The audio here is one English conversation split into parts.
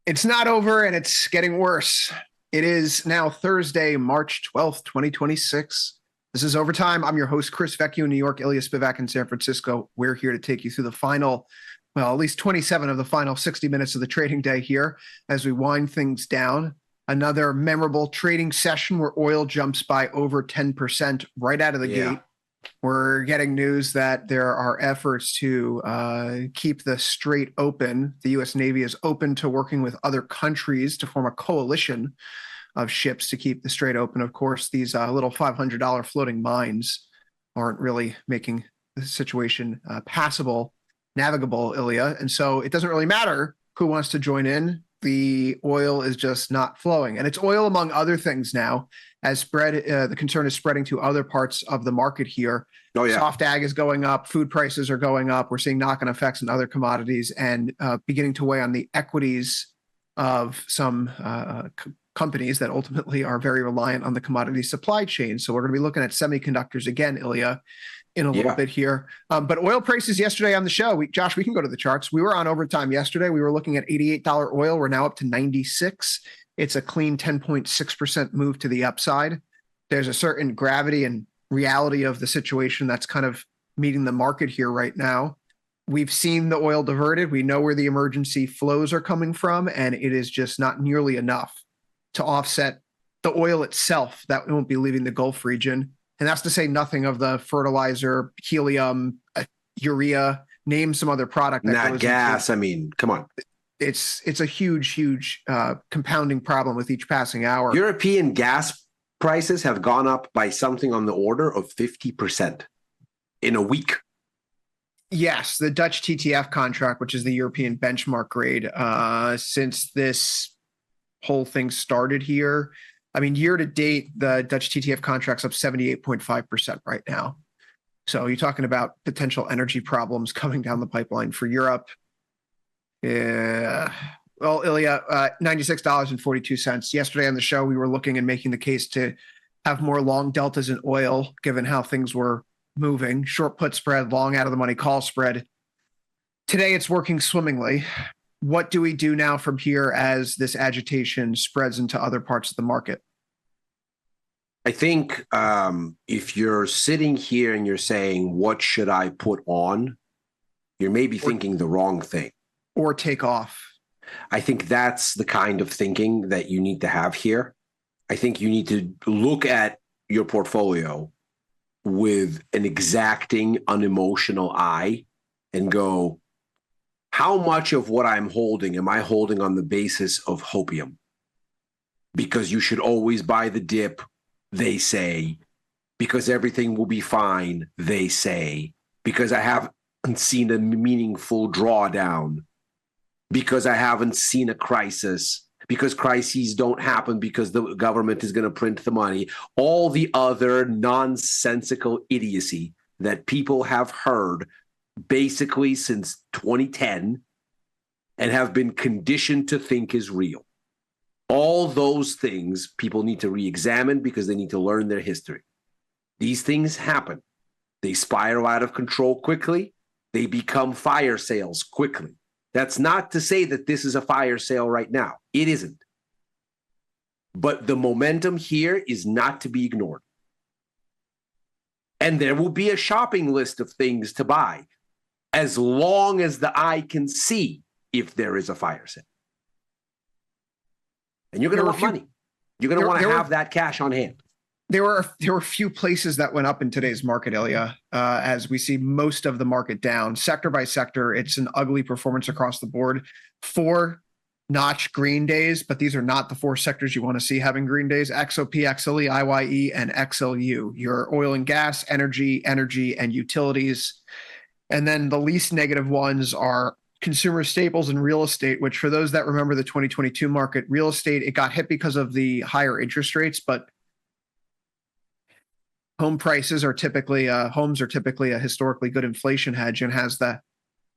It's not over and it's getting worse. It is now Thursday, March 12th, 2026. This is Overtime. I'm your host, Chris Vecchio in New York, Ilya Spivak in San Francisco. We're here to take you through the final, at least 27 of the final 60 minutes of the trading day here as we wind things down. Another memorable trading session where oil jumps by over 10% right out of the gate. We're getting news that there are efforts to keep the Strait open. The U.S. Navy is open to working with other countries to form a coalition of ships to keep the Strait open. Of course, these little $500 floating mines aren't really making the situation passable, navigable, Ilya. And so it doesn't really matter who wants to join in. The oil is just not flowing. And it's oil among other things now, as the concern is spreading to other parts of the market here. Oh, yeah. Soft ag is going up. Food prices are going up. We're seeing knock-on effects in other commodities and beginning to weigh on the equities of some companies that ultimately are very reliant on the commodity supply chain. So we're going to be looking at semiconductors again, Ilya, in a little bit here. But oil prices yesterday on the show, Josh, we can go to the charts. We were on Overtime yesterday. We were looking at $88 oil. We're now up to 96. It's a clean 10.6% move to the upside. There's a certain gravity and reality of the situation that's kind of meeting the market here right now. We've seen the oil diverted. We know where the emergency flows are coming from, and it is just not nearly enough to offset the oil itself that won't be leaving the Gulf region. And that's to say nothing of the fertilizer, helium, urea, name some other product. Not gas. I mean, come on. It's a huge compounding problem with each passing hour. European gas prices have gone up by something on the order of 50% in a week. Yes, the Dutch TTF contract, which is the European benchmark grade, since this whole thing started here, I mean, year to date, the Dutch TTF contract's up 78.5% right now. So you're talking about potential energy problems coming down the pipeline for Europe. Yeah. Well, Ilya, $96.42. Yesterday on the show, we were looking and making the case to have more long deltas in oil, given how things were moving. Short put spread, long out of the money call spread. Today, it's working swimmingly. What do we do now from here as this agitation spreads into other parts of the market? I think if you're sitting here and you're saying, what should I put on? You're maybe thinking the wrong thing. Or take off. I think that's the kind of thinking that you need to have here. I think you need to look at your portfolio with an exacting, unemotional eye and go, how much of what I'm holding am I holding on the basis of hopium? Because you should always buy the dip, they say. Because everything will be fine, they say. Because I haven't seen a meaningful drawdown. Because I haven't seen a crisis. Because crises don't happen because the government is going to print the money. All the other nonsensical idiocy that people have heard basically since 2010 and have been conditioned to think is real. All those things people need to re-examine because they need to learn their history. These things happen. They spiral out of control quickly. They become fire sales quickly. That's not to say that this is a fire sale right now. It isn't. But the momentum here is not to be ignored. And there will be a shopping list of things to buy as long as the eye can see if there is a fire sale. And you're going to want money. You're going to want to have that cash on hand. There were a few places that went up in today's market, Ilya, as we see most of the market down. Sector by sector, it's an ugly performance across the board. 4 notch green days, but these are not the 4 sectors you want to see having green days. XOP, XLE, IYE, and XLU. Your oil and gas, energy, and utilities. And then the least negative ones are consumer staples and real estate, which for those that remember the 2022 market, real estate, it got hit because of the higher interest rates, but homes are typically a historically good inflation hedge. And has the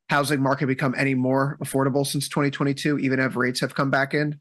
housing market become any more affordable since 2022, even if rates have come back in?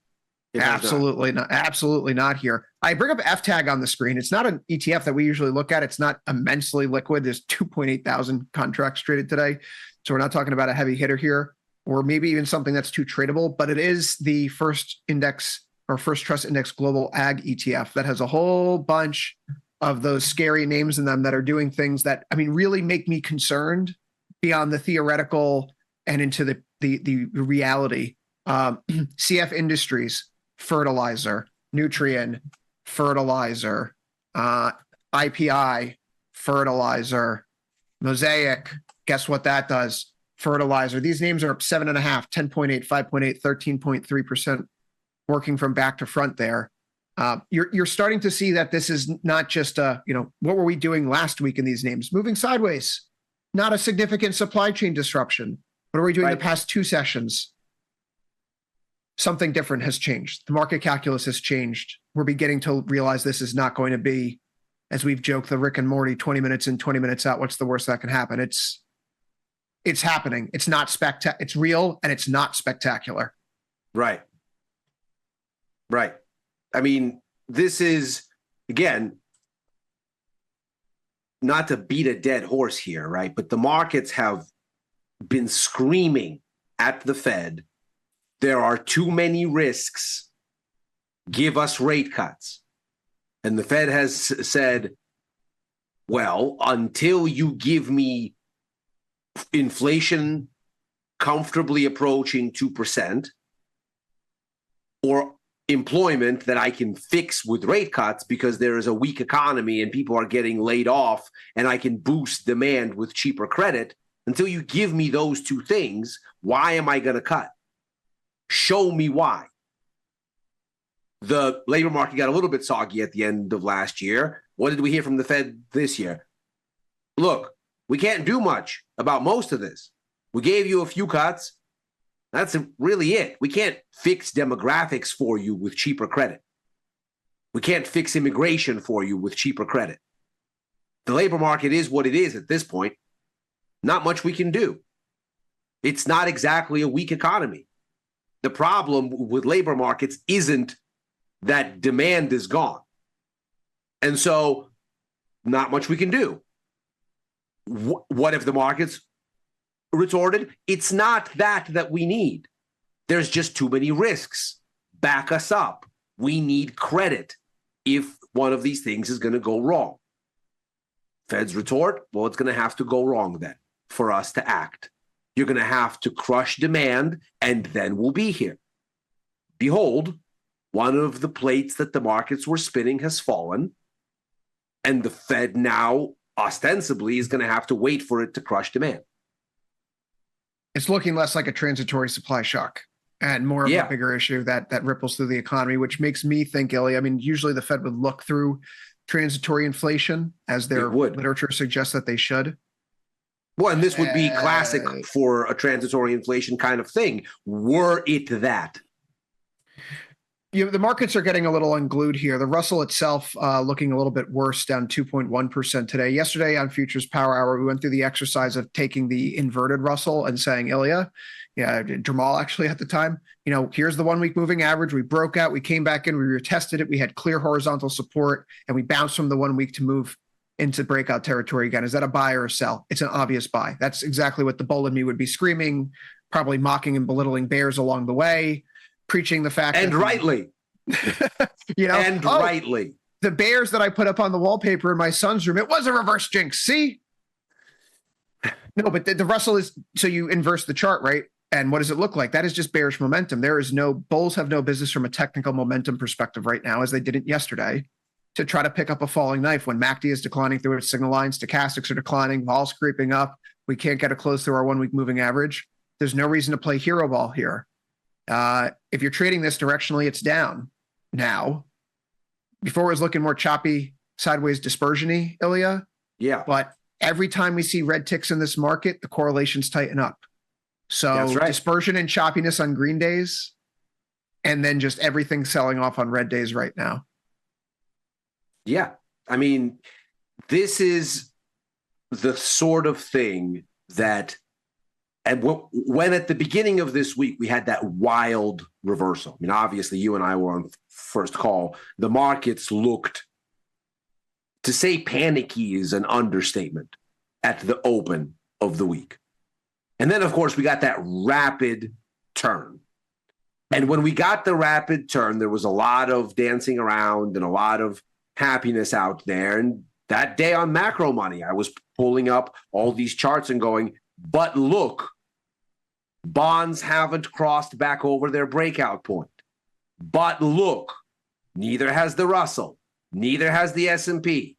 Absolutely not. Absolutely not here. I bring up FTAG on the screen. It's not an ETF that we usually look at. It's not immensely liquid. There's 2.8 thousand contracts traded today. So we're not talking about a heavy hitter here. or maybe even something that's too tradable, but it is the first index or first trust index global ag ETF that has a whole bunch of those scary names in them that are doing things that, I mean, really make me concerned beyond the theoretical and into the reality. CF Industries, Fertilizer, Nutrien, Fertilizer, IPI, Fertilizer, Mosaic. Guess what that does? Fertilizer. These names are up 7.5, 10.8, 5.8, 13.3%, working from back to front there. You're starting to see that this is not just what were we doing last week in these names? Moving sideways, not a significant supply chain disruption. What are we doing the past two sessions? Something different has changed. The market calculus has changed. We're beginning to realize this is not going to be, as we've joked, the Rick and Morty 20 minutes in, 20 minutes out. What's the worst that can happen? It's happening. It's not spectacular. It's real and it's not spectacular. Right. I mean, this is, again, not to beat a dead horse here, right? But the markets have been screaming at the Fed, there are too many risks. Give us rate cuts. And the Fed has said, well, until you give me inflation comfortably approaching 2% or employment that I can fix with rate cuts because there is a weak economy and people are getting laid off and I can boost demand with cheaper credit, until you give me those two things, why am I going to cut? Show me why. The labor market got a little bit soggy at the end of last year. What did we hear from the Fed this year? Look, we can't do much about most of this. We gave you a few cuts. That's really it. We can't fix demographics for you with cheaper credit. We can't fix immigration for you with cheaper credit. The labor market is what it is at this point. Not much we can do. It's not exactly a weak economy. The problem with labor markets isn't that demand is gone. And so not much we can do. What if the markets retorted? It's not that we need. There's just too many risks. Back us up. We need credit if one of these things is going to go wrong. Feds retort, well, it's going to have to go wrong then for us to act. You're going to have to crush demand, and then we'll be here. Behold, one of the plates that the markets were spinning has fallen, and the Fed now ostensibly is going to have to wait for it to crush demand. It's looking less like a transitory supply shock and more of a bigger issue that ripples through the economy, which makes me think, Ilya, I mean, usually the Fed would look through transitory inflation, as their literature suggests that they should. Well, and this would be classic for a transitory inflation kind of thing, were it that. The markets are getting a little unglued here. The Russell itself looking a little bit worse, down 2.1% today. Yesterday on Futures Power Hour, we went through the exercise of taking the inverted Russell and saying, Ilya, Jamal actually at the time, here's the 1 week moving average. We broke out, we came back in, we retested it. We had clear horizontal support and we bounced from the 1 week to move into breakout territory again. Is that a buy or a sell? It's an obvious buy. That's exactly what the bull in me would be screaming, probably mocking and belittling bears along the way, preaching the fact and that rightly, rightly, the bears that I put up on the wallpaper in my son's room, it was a reverse jinx. See? No, but the Russell is, so you inverse the chart, right? And what does it look like? That is just bearish momentum. Bulls have no business from a technical momentum perspective right now, as they didn't yesterday, to try to pick up a falling knife when MACD is declining through its signal line, stochastics are declining, vol's creeping up. We can't get a close through our 1 week moving average. There's no reason to play hero ball here. If you're trading this directionally, it's down now. Before it was looking more choppy, sideways dispersion-y, Ilya. Yeah. But every time we see red ticks in this market, the correlations tighten up. So that's right. Dispersion and choppiness on green days, and then just everything selling off on red days right now. Yeah. I mean, this is the sort of thing that, and when at the beginning of this week, we had that wild reversal. I mean, obviously, you and I were on first call. The markets looked, to say panicky is an understatement, at the open of the week. And then, of course, we got that rapid turn. And when we got the rapid turn, there was a lot of dancing around and a lot of happiness out there. And that day on Macro Money, I was pulling up all these charts and going, but look, bonds haven't crossed back over their breakout point. But look, neither has the Russell, neither has the S&P.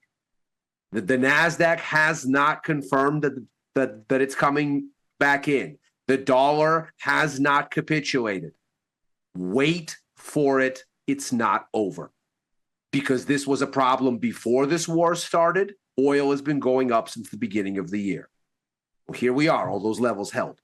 The NASDAQ has not confirmed that it's coming back in. The dollar has not capitulated. Wait for it. It's not over. Because this was a problem before this war started. Oil has been going up since the beginning of the year. Well, here we are. All those levels held.